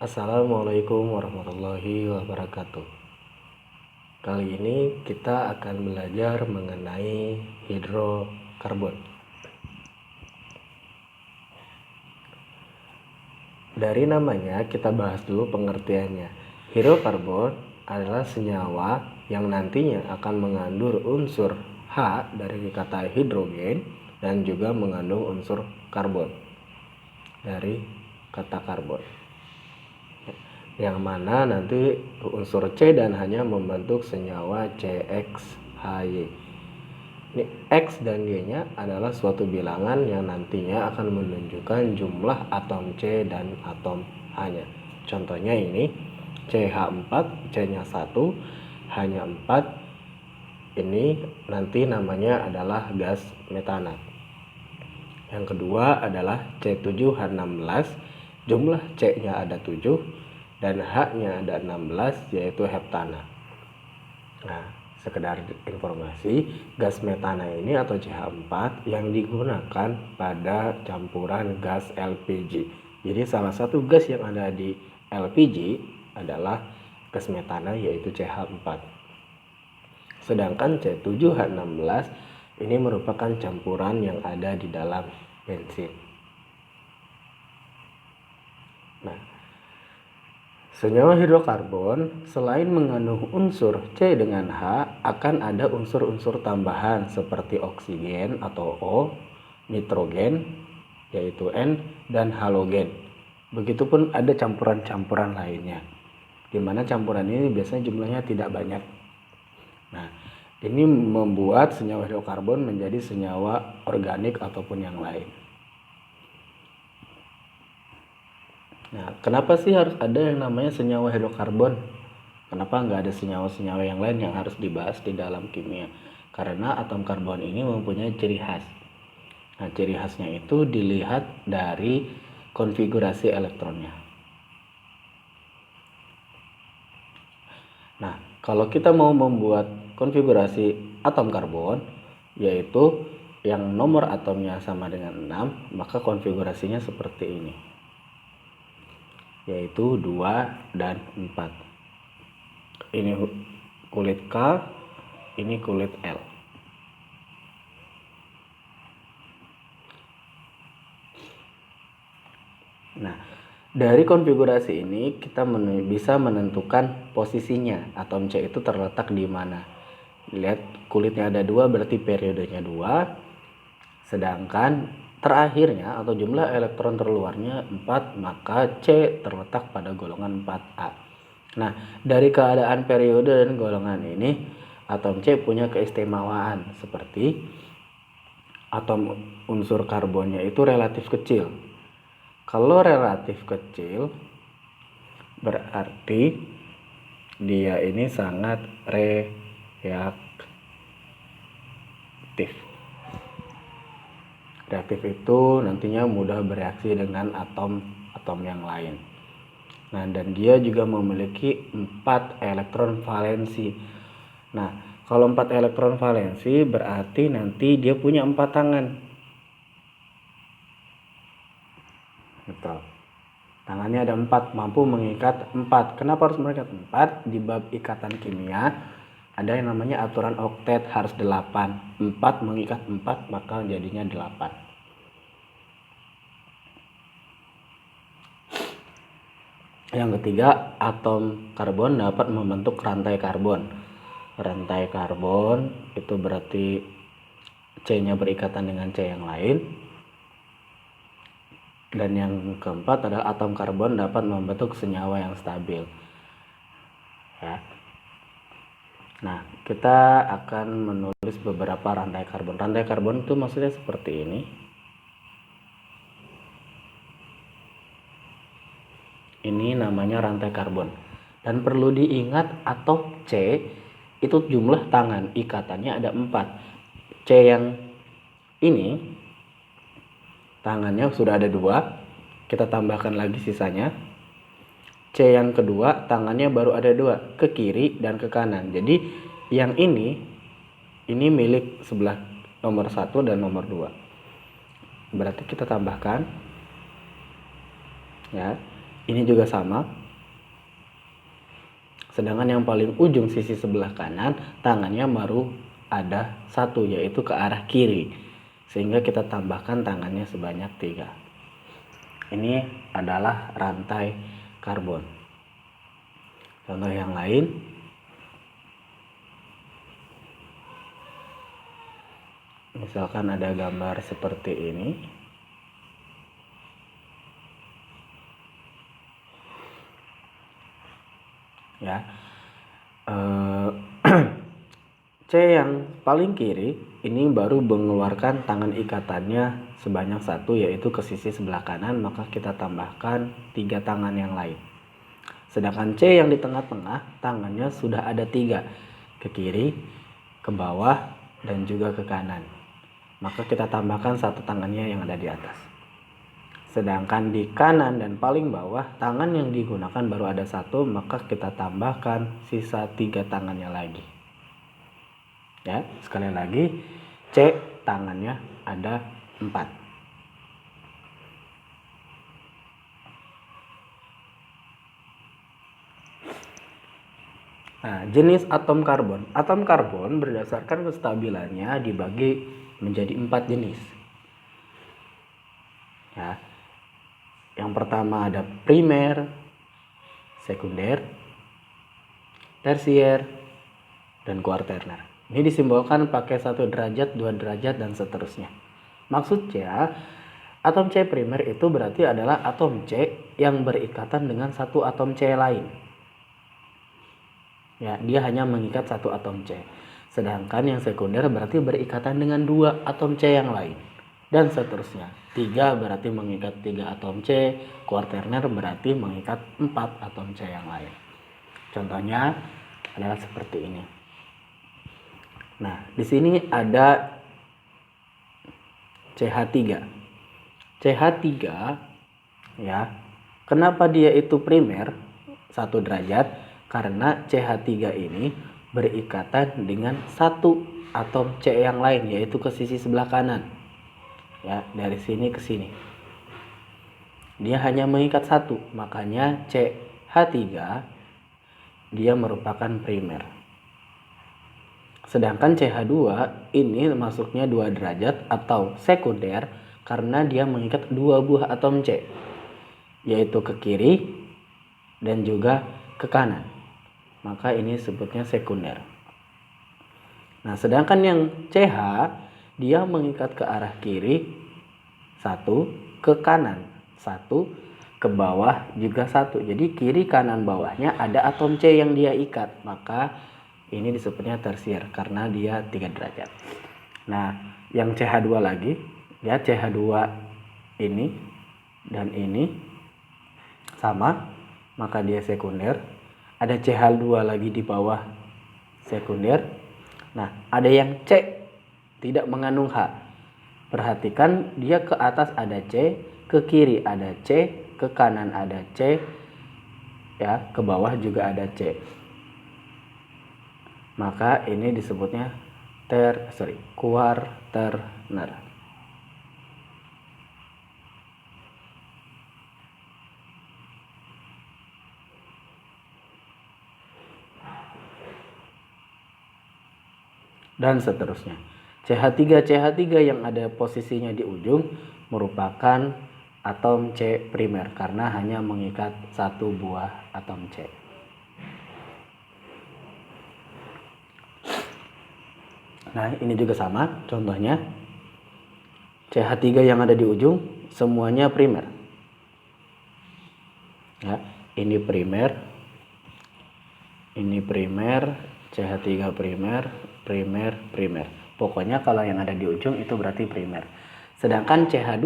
Assalamualaikum warahmatullahi wabarakatuh. Kali ini kita akan belajar mengenai hidrokarbon. Dari namanya kita bahas dulu pengertiannya. Hidrokarbon adalah senyawa yang nantinya akan mengandung unsur H dari kata hidrogen dan juga mengandung unsur karbon dari kata karbon. Yang mana nanti unsur C dan H-nya membentuk senyawa CXHY. Ini X dan Y-nya adalah suatu bilangan yang nantinya akan menunjukkan jumlah atom C dan atom H-nya. Contohnya ini CH4, C-nya 1, H-nya 4. Ini nanti namanya adalah gas metana. Yang kedua adalah C7H16, jumlah C-nya ada 7 dan H-nya ada 16, yaitu heptana. Nah, sekedar informasi, gas metana ini atau CH4 yang digunakan pada campuran gas LPG. Jadi salah satu gas yang ada di LPG adalah gas metana, yaitu CH4. Sedangkan C7H16 ini merupakan campuran yang ada di dalam bensin. Nah, senyawa hidrokarbon selain mengandung unsur C dengan H, akan ada unsur-unsur tambahan seperti oksigen atau O, nitrogen yaitu N, dan halogen. Begitupun ada campuran-campuran lainnya, di mana campuran ini biasanya jumlahnya tidak banyak. Nah, ini membuat senyawa hidrokarbon menjadi senyawa organik ataupun yang lain. Nah, kenapa sih harus ada yang namanya senyawa hidrokarbon? Kenapa nggak ada senyawa-senyawa yang lain yang harus dibahas di dalam kimia? Karena atom karbon ini mempunyai ciri khas. Nah, ciri khasnya itu dilihat dari konfigurasi elektronnya. Nah, kalau kita mau membuat konfigurasi atom karbon, yaitu yang nomor atomnya sama dengan 6, maka konfigurasinya seperti ini, yaitu 2 dan 4. Ini kulit K, ini kulit L. Nah, dari konfigurasi ini kita bisa menentukan posisinya atom C itu terletak di mana. Lihat, kulitnya ada 2 berarti periodenya 2. Sedangkan terakhirnya atau jumlah elektron terluarnya 4, maka C terletak pada golongan 4A. Nah, dari keadaan periode dan golongan ini, atom C punya keistimewaan seperti atom unsur karbonnya itu relatif kecil. Kalau relatif kecil berarti dia ini sangat reaktif. Reaktif itu nantinya mudah bereaksi dengan atom-atom yang lain. Nah, dan dia juga memiliki 4 elektron valensi. Nah, kalau 4 elektron valensi berarti nanti dia punya 4 tangan. Betul. Tangannya ada 4, mampu mengikat 4. Kenapa harus mengikat 4? Di bab ikatan kimia ada yang namanya aturan oktet, harus 8. 4 mengikat 4, maka jadinya 8. Yang ketiga, atom karbon dapat membentuk rantai karbon. Rantai karbon itu berarti C-nya berikatan dengan C yang lain. Dan yang keempat adalah atom karbon dapat membentuk senyawa yang stabil. Ya. Nah, kita akan menulis beberapa rantai karbon. Rantai karbon itu maksudnya seperti ini. Ini namanya rantai karbon. Dan perlu diingat atom C itu jumlah tangan, ikatannya ada 4. C yang ini tangannya sudah ada 2, kita tambahkan lagi sisanya. C yang kedua tangannya baru ada 2, ke kiri dan ke kanan. Jadi yang ini milik sebelah nomor 1 dan nomor 2. Berarti kita tambahkan ya. Ini juga sama. Sedangkan yang paling ujung sisi sebelah kanan, tangannya baru ada satu, yaitu ke arah kiri. Sehingga kita tambahkan tangannya sebanyak 3. Ini adalah rantai karbon. Contoh yang lain, misalkan ada gambar seperti ini. Ya, C yang paling kiri ini baru mengeluarkan tangan ikatannya sebanyak 1, yaitu ke sisi sebelah kanan, maka kita tambahkan 3 tangan yang lain. Sedangkan C yang di tengah-tengah, tangannya sudah ada 3, ke kiri, ke bawah, dan juga ke kanan. Maka kita tambahkan 1 tangannya yang ada di atas. Sedangkan di kanan dan paling bawah, tangan yang digunakan baru ada 1, maka kita tambahkan sisa 3 tangannya lagi. Ya, sekali lagi, C tangannya ada 4. Nah, jenis atom karbon. Atom karbon berdasarkan kestabilannya dibagi menjadi 4 jenis. Ya. Yang pertama ada primer, sekunder, tersier, dan kuarterner. Ini disimbolkan pakai 1 derajat, 2 derajat, dan seterusnya. Maksudnya, atom C primer itu berarti adalah atom C yang berikatan dengan 1 atom C lain. Ya, dia hanya mengikat 1 atom C. Sedangkan yang sekunder berarti berikatan dengan 2 atom C yang lain. Dan seterusnya. 3 berarti mengikat 3 atom C, kuarterner berarti mengikat 4 atom C yang lain. Contohnya adalah seperti ini. Nah, di sini ada CH3. CH3 ya. Kenapa dia itu primer 1 derajat? Karena CH3 ini berikatan dengan 1 atom C yang lain, yaitu ke sisi sebelah kanan. Ya, dari sini ke sini. Dia hanya mengikat 1, makanya CH3 dia merupakan primer. Sedangkan CH2 ini masuknya 2 derajat atau sekunder karena dia mengikat 2 buah atom C, yaitu ke kiri dan juga ke kanan. Maka ini sebutnya sekunder. Nah, sedangkan yang CH dia mengikat ke arah kiri 1, ke kanan 1, ke bawah juga 1. Jadi kiri kanan bawahnya ada atom C yang dia ikat. Maka ini disebutnya tersier karena dia 3 derajat. Nah, yang CH2 lagi, ya CH2 ini dan ini sama, maka dia sekunder. Ada CH2 lagi di bawah, sekunder. Nah, ada yang C tidak mengandung H. Perhatikan dia ke atas ada C, ke kiri ada C, ke kanan ada C, ya, ke bawah juga ada C. Maka ini disebutnya kuarterner. Dan seterusnya. CH3 yang ada posisinya di ujung merupakan atom C primer karena hanya mengikat 1 buah atom C. Nah, ini juga sama contohnya. CH3 yang ada di ujung semuanya primer. Ya, ini primer. Ini primer, CH3 primer, primer. Pokoknya kalau yang ada di ujung itu berarti primer. Sedangkan CH2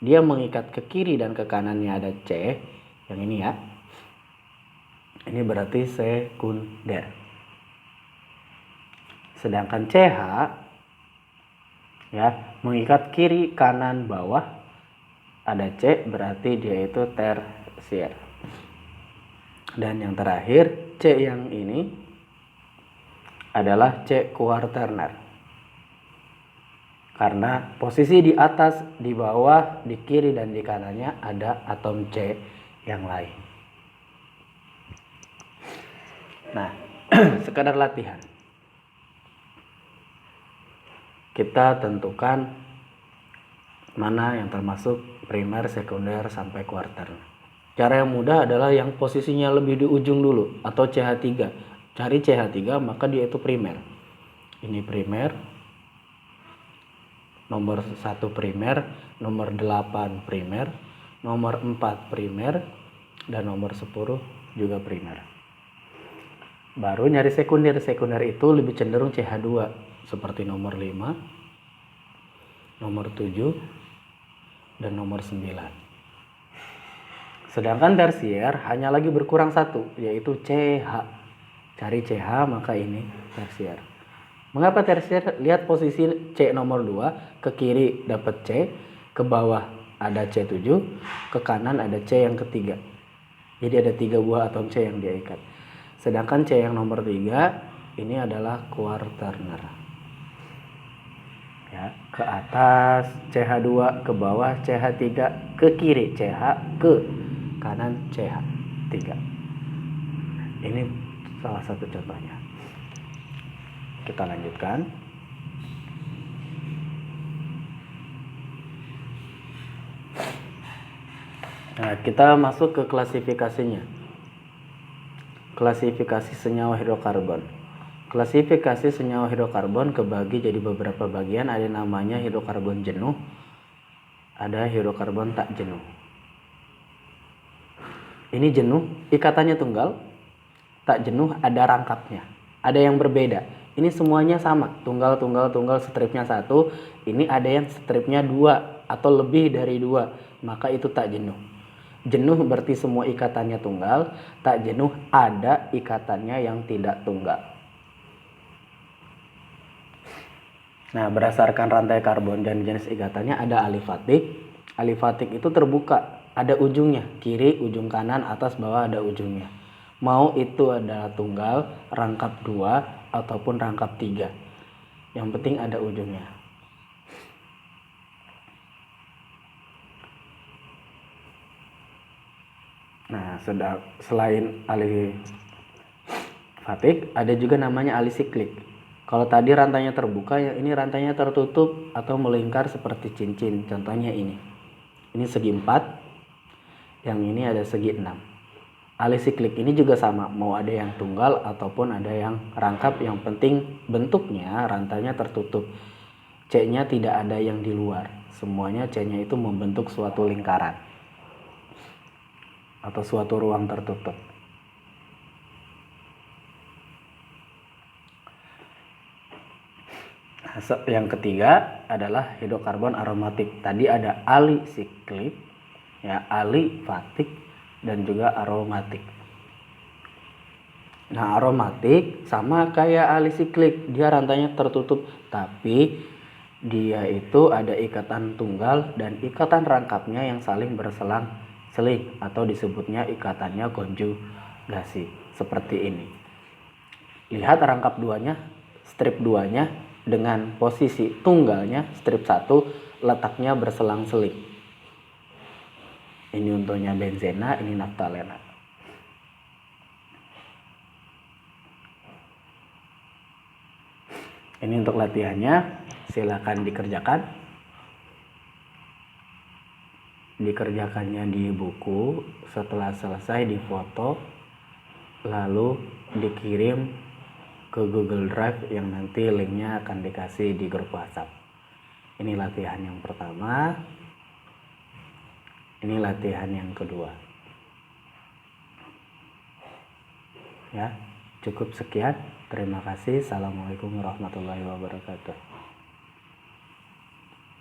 dia mengikat ke kiri dan ke kanannya ada C, yang ini ya. Ini berarti sekunder. Sedangkan CH ya mengikat kiri kanan bawah ada C, berarti dia itu tersier. Dan yang terakhir C yang ini adalah C kuarterner. Karena posisi di atas, di bawah, di kiri dan di kanannya ada atom C yang lain. Nah, sekadar latihan. Kita tentukan mana yang termasuk primer, sekunder, sampai kuarter. Cara yang mudah adalah yang posisinya lebih di ujung dulu, atau CH3. Cari CH3, maka dia itu primer. Ini primer, nomor 1 primer, nomor 8 primer, nomor 4 primer, dan nomor 10 juga primer. Baru nyari sekunder. Sekunder itu lebih cenderung CH2, seperti nomor 5, nomor 7, dan nomor 9. Sedangkan tersier hanya lagi berkurang satu, yaitu CH. Cari CH, maka ini tersier. Mengapa tersier? Lihat posisi C nomor 2, ke kiri dapat C, ke bawah ada C7, ke kanan ada C yang ketiga. Jadi ada 3 buah atom C yang dia ikat. Sedangkan C yang nomor 3 ini adalah kuarterner. Ya, ke atas CH2, ke bawah CH3, ke kiri CH, ke kanan CH3. Ini salah satu contohnya. Kita lanjutkan. Nah, kita masuk ke klasifikasinya. Klasifikasi senyawa hidrokarbon. Klasifikasi senyawa hidrokarbon kebagi jadi beberapa bagian. Ada namanya hidrokarbon jenuh, ada hidrokarbon tak jenuh. Ini jenuh, ikatannya tunggal. Tak jenuh ada rangkapnya, ada yang berbeda. Ini semuanya sama, tunggal, stripnya 1. Ini ada yang stripnya 2 atau lebih dari 2, maka itu tak jenuh. Jenuh berarti semua ikatannya tunggal, tak jenuh ada ikatannya yang tidak tunggal. Nah, berdasarkan rantai karbon dan jenis ikatannya ada alifatik. Alifatik itu terbuka, ada ujungnya, kiri, ujung kanan, atas, bawah ada ujungnya. Mau itu adalah tunggal, rangkap 2, ataupun rangkap 3. Yang penting ada ujungnya. Nah, selain alifatik, ada juga namanya alisiklik. Kalau tadi rantainya terbuka, ya ini rantainya tertutup atau melingkar seperti cincin. Contohnya ini. Ini segi 4, yang ini ada segi 6. Alisiklik ini juga sama, mau ada yang tunggal ataupun ada yang rangkap. Yang penting bentuknya rantainya tertutup. C-nya tidak ada yang di luar. Semuanya C-nya itu membentuk suatu lingkaran atau suatu ruang tertutup. Yang ketiga adalah hidrokarbon aromatik. Tadi ada alisiklik, ya, alifatik, dan juga aromatik. Nah, aromatik sama kayak alisiklik, dia rantainya tertutup, tapi dia itu ada ikatan tunggal dan ikatan rangkapnya yang saling berselang-seling, atau disebutnya ikatannya konjugasi, seperti ini. Lihat rangkap 2-nya, strip 2-nya dengan posisi tunggalnya, strip 1, letaknya berselang-seling. Ini untuknya benzena, ini naftalena. Ini untuk latihannya, silakan dikerjakan. Dikerjakannya di buku, setelah selesai difoto, lalu dikirim ke Google Drive yang nanti linknya akan dikasih di grup WhatsApp. Ini latihan yang pertama, ini latihan yang kedua. Ya, cukup sekian. Terima kasih. Assalamualaikum warahmatullahi wabarakatuh.